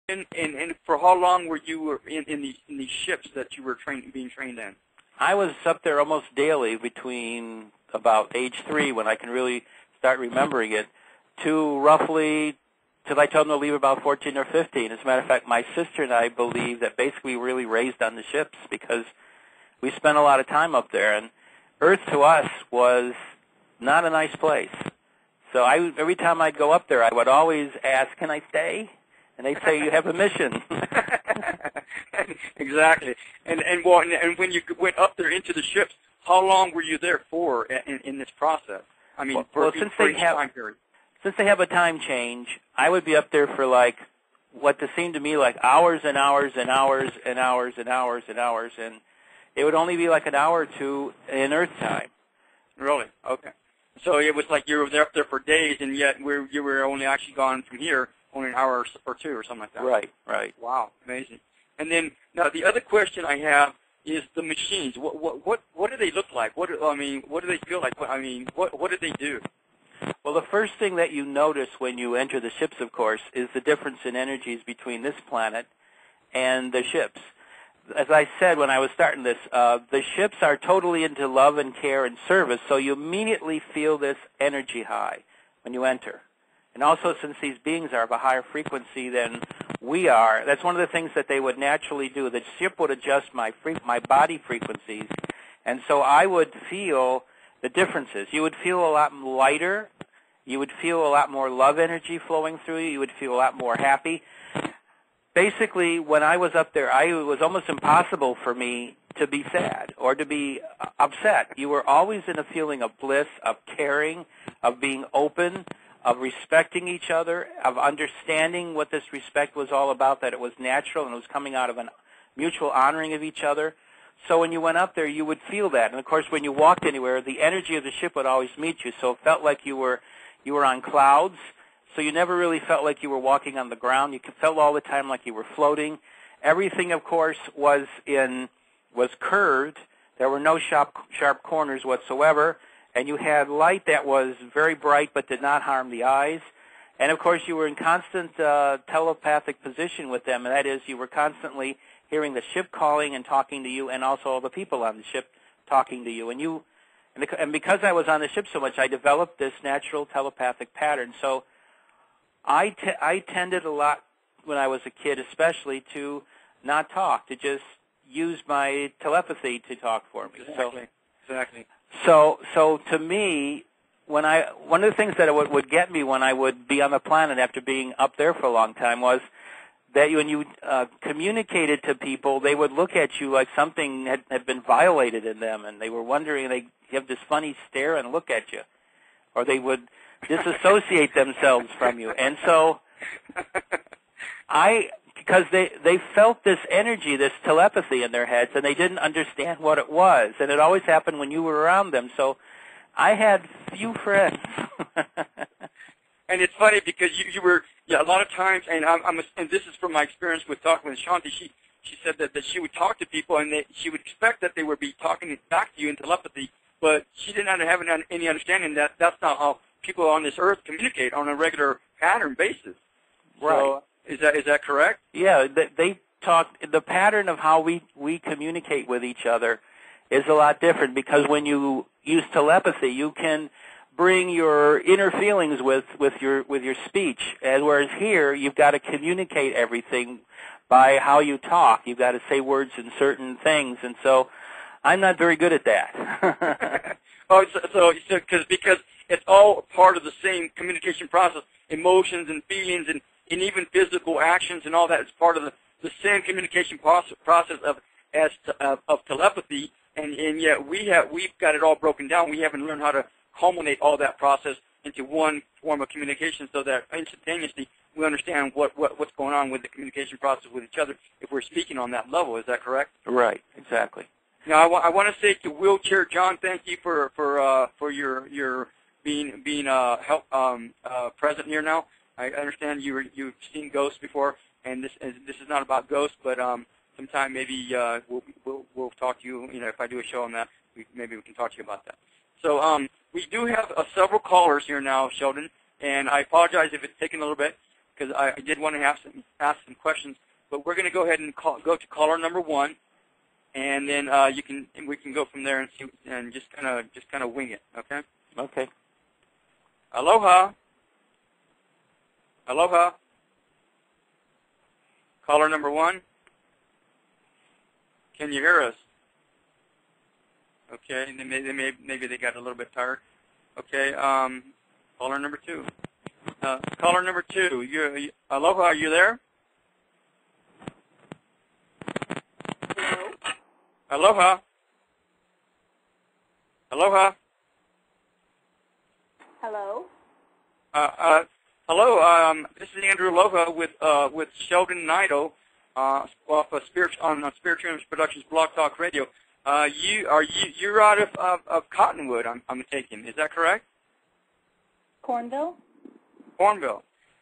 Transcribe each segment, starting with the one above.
And for how long were you in these ships that you were being trained in? I was up there almost daily between about age 3, when I can really start remembering it, to roughly till I told them to leave about 14 or 15. As a matter of fact, my sister and I believe that basically we were really raised on the ships because we spent a lot of time up there. And Earth to us was not a nice place. So every time I'd go up there, I would always ask, can I stay? And they'd say, you have a mission. Exactly. And when you went up there into the ships, how long were you there for in this process? I mean, for each time period. Since they have a time change, I would be up there for like what seemed to me like hours and hours and hours and hours and hours and hours, and it would only be like an hour or two in Earth time. Really? Okay. So it was like you were there up there for days, and yet you were only actually gone from here only an hour or two or something like that. Right, right. Wow, amazing. And then now the other question I have is the machines. What do they look like? What do they feel like? What do they do? Well, the first thing that you notice when you enter the ships, of course, is the difference in energies between this planet and the ships. As I said when I was starting this, the ships are totally into love and care and service, so you immediately feel this energy high when you enter. And also, since these beings are of a higher frequency than we are, that's one of the things that they would naturally do. The ship would adjust my body frequencies, and so I would feel the differences. You would feel a lot lighter. You would feel a lot more love energy flowing through you. You would feel a lot more happy. Basically, when I was up there, it was almost impossible for me to be sad or to be upset. You were always in a feeling of bliss, of caring, of being open, of respecting each other, of understanding what this respect was all about, that it was natural and it was coming out of a mutual honoring of each other. So when you went up there, you would feel that. And, of course, when you walked anywhere, the energy of the ship would always meet you. So it felt like you were on clouds. So you never really felt like you were walking on the ground. You felt all the time like you were floating. Everything, of course, was curved. There were no sharp corners whatsoever. And you had light that was very bright but did not harm the eyes. And, of course, you were in constant telepathic position with them, and that is you were constantly hearing the ship calling and talking to you, and also all the people on the ship talking to you. And because I was on the ship so much, I developed this natural telepathic pattern. So I tended a lot when I was a kid, especially to not talk, to just use my telepathy to talk for me. Exactly. So to me, one of the things that would get me when I would be on the planet after being up there for a long time was that when you communicated to people, they would look at you like something had been violated in them, and they were wondering, they have this funny stare and look at you, or they would disassociate themselves from you. And so because they felt this energy, this telepathy in their heads, and they didn't understand what it was, and it always happened when you were around them. So I had few friends. And it's funny because you were a lot of times, and and this is from my experience with talking with Shanti. She said that she would talk to people, and she would expect that they would be talking back to you in telepathy, but she did not have any understanding that that's not how people on this earth communicate on a regular pattern basis. Right. So is that correct? Yeah, they talk. The pattern of how we communicate with each other is a lot different, because when you use telepathy, you can bring your inner feelings with your speech, and whereas here you've got to communicate everything by how you talk. You've got to say words in certain things, and so I'm not very good at that. Because it's all part of the same communication process, emotions and feelings and even physical actions and all that is part of the same communication process of telepathy, and yet we've got it all broken down. We haven't learned how to culminate all that process into one form of communication so that instantaneously we understand what's going on with the communication process with each other if we're speaking on that level. Is that correct? Right, exactly. Now, I want to say to Wheelchair John, thank you for your being present here now. I understand you've seen ghosts before, and this is not about ghosts, but sometime maybe we'll talk to you. If I do a show on that, maybe we can talk to you about that. So we do have several callers here now, Sheldan, and I apologize if it's taking a little bit. because I did want to ask some questions. But we're going to go ahead and go to caller number 1, and then we can go from there and see and just kind of wing it. Okay. Okay. Aloha. Aloha. Caller number 1. Can you hear us? Okay. And maybe they got a little bit tired. Okay. Caller number 2. Caller number 2. Aloha. Are you there? Aloha. Aloha. Hello. Hello. This is Andrew Aloha with Sheldan Nidle off of Spiritual Image Productions Blog Talk Radio. You're out of Cottonwood. I'm taking. Is that correct? Cornville. Cornville.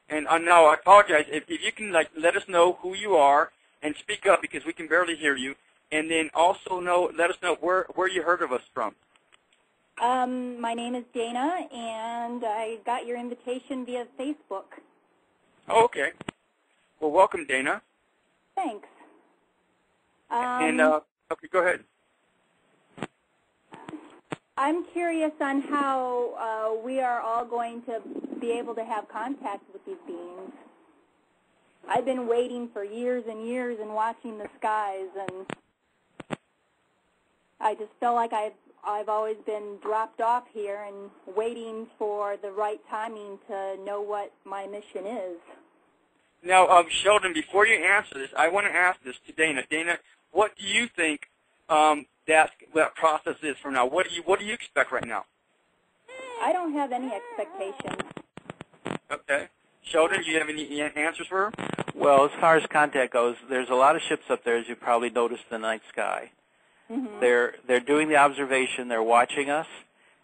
And now I apologize if you can let us know who you are and speak up because we can barely hear you. And then also let us know where you heard of us from. My name is Dana, and I got your invitation via Facebook. Oh, okay. Well, welcome, Dana. Thanks. Okay, go ahead. I'm curious on how we are all going to be able to have contact with these beings. I've been waiting for years and years and watching the skies, and I just feel like I've always been dropped off here and waiting for the right timing to know what my mission is. Now, Sheldan, before you answer this, I want to ask this to Dana. Dana, what do you think that process is from now? What do you expect right now? I don't have any expectations. Okay. Sheldan, do you have any answers for her? Well, as far as contact goes, there's a lot of ships up there, as you probably noticed in the night sky. Mm-hmm. They're doing the observation. They're watching us.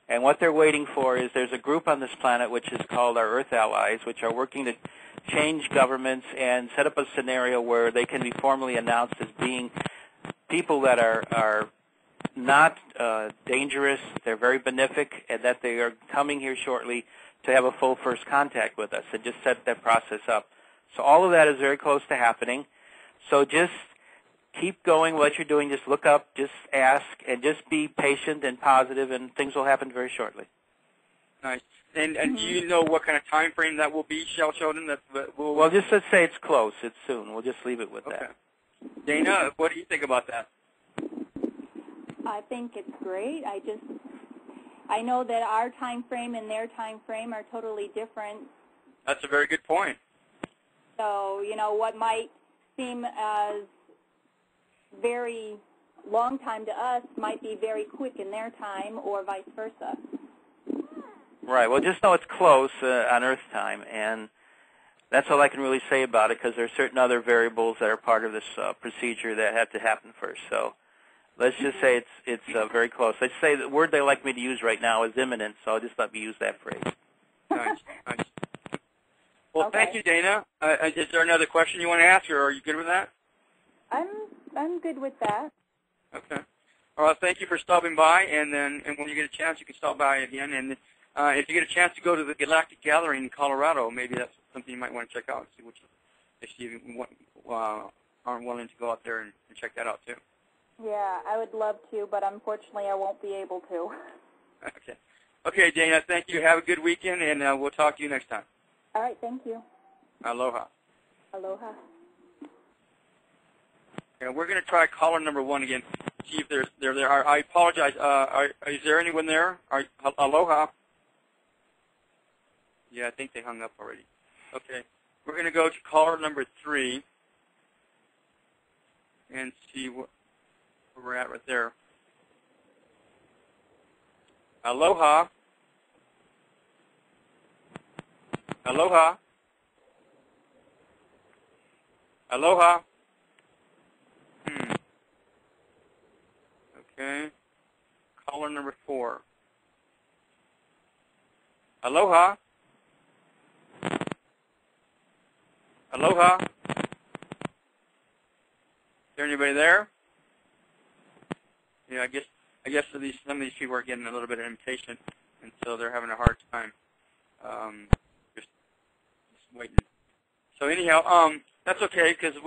And what they're waiting for is there's a group on this planet which is called our Earth Allies, which are working to change governments and set up a scenario where they can be formally announced as being people that are not dangerous, they're very benefic, and that they are coming here shortly to have a full first contact with us and just set that process up. So all of that is very close to happening. So just keep going what you're doing. Just look up, just ask, and just be patient and positive, and things will happen very shortly. Nice. And do you know what kind of time frame that will be, Sheldan? Well, just let's say it's close. It's soon. We'll just leave it with that. Dana, what do you think about that? I think it's great. I know that our time frame and their time frame are totally different. That's a very good point. So, what might seem as very long time to us might be very quick in their time, or vice versa. Right. Well, just know it's close on Earth time, and that's all I can really say about it, because there are certain other variables that are part of this procedure that have to happen first. So let's just say it's very close. Let's say the word they like me to use right now is imminent, so I'll just let me use that phrase. Nice. Well, Okay. Thank you, Dana. Is there another question you want to ask, or are you good with that? I'm good with that. Okay. All right. Thank you for stopping by, and when you get a chance, you can stop by again. And if you get a chance to go to the Galactic Gathering in Colorado, maybe that's something you might want to check out. If you aren't willing to go out there and check that out too. Yeah, I would love to, but unfortunately I won't be able to. Okay. Okay, Dana. Thank you. Have a good weekend, and we'll talk to you next time. All right. Thank you. Aloha. Aloha. And we're going to try caller number 1 again. See if they're there. I apologize. Is there anyone there? Aloha. Yeah, I think they hung up already. Okay. We're going to go to caller number 3 and see where we're at right there. Aloha. Aloha. Aloha. Okay. Caller number 4. Aloha. Aloha. Is there anybody there? Yeah, I guess some of these people are getting a little bit of impatient, and so they're having a hard time just waiting. So anyhow, that's okay because